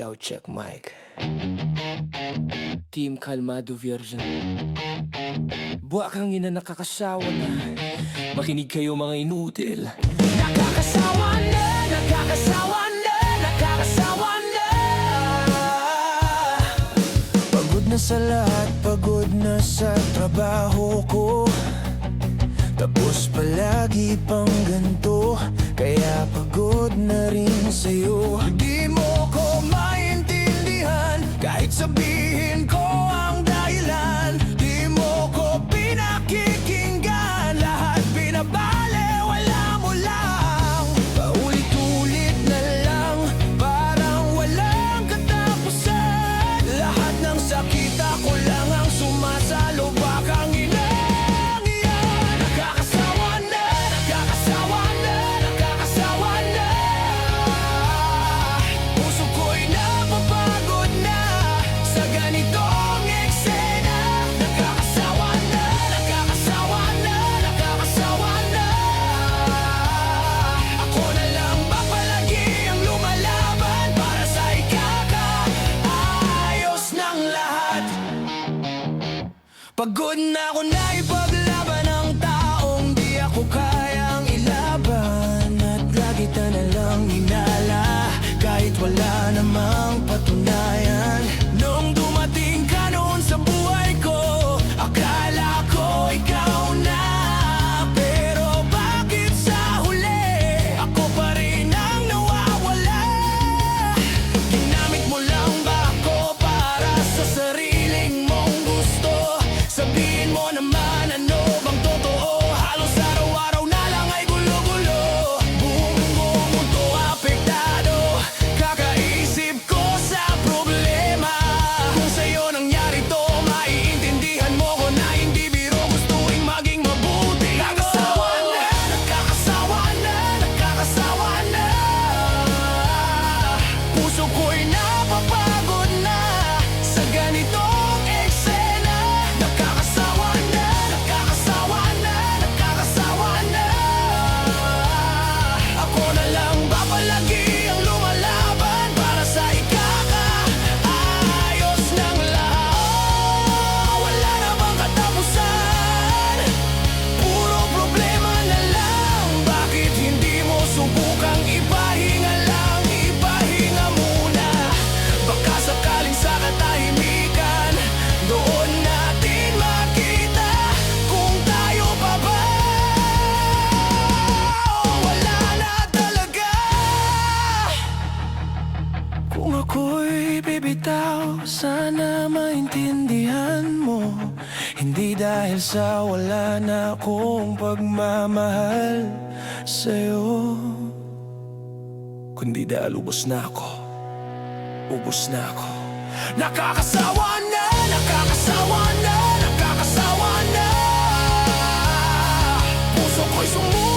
Yo, check mic. Team Kalmado Virgin. Buwa kang ina, nakakasawa na. Makinig kayo mga inutil. Nakakasawa na, nakakasawa na, nakakasawa na. Pagod na sa lahat, pagod na sa trabaho ko. Tapos palagi pang ganito, kaya pagod na rin sa'yo. Di mo ko maintindihan, kahit sabihin ko ang dahilan. Di mo ko pinakikinggan, lahat binabale, wala mo lang. Paulit-ulit na lang, parang walang katapusan. Lahat ng sakit ako lang ang sumasalo, bakang ina. Pagod na ako na ipaglaban ng taong di ako kayang ilaban. At lagi ka na lang inala, kahit wala namang patunayan. Nung dumating ka noon sa buhay ko, akala ko ikaw na. Pero bakit sa huli, ako pa rin ang nawawala? Ginamit mo lang ba ako para sa sariling mong gusto? Sabihin mo naman ano bang totoo? Halos araw-araw na lang ay gulo-gulo. Buong mundo apektado, kakaisip ko sa problema. Kung sa'yo nangyari to, maiintindihan mo ko na hindi biro, gustuing maging mabuti. Nakakasawa na, nakakasawa na, nakakasawa na. Puso ko'y napapagod na sa ganitong eksena. Nakakasawa na, nakakasawa na, nakakasawa na. Ako na lang ba palagi ang lumalaban para sa ikakaayos ng lahat? Wala namang katapusan, puro problema na lang. Bakit hindi mo subukang ipahinga lang, ipahinga muna? Baka sakaling sa katahimikan, doon natin makita kung tayo pa ba. Wala na talaga. Kung ako'y bibitaw, sana maintindihan mo. Hindi dahil sa wala na akong pagmamahal sa'yo, kundi dahil ubos na ako. Ubos na ako. Nakakasawa na, nakakasawa na, nakakasawa na. Puso ko'y sumuko.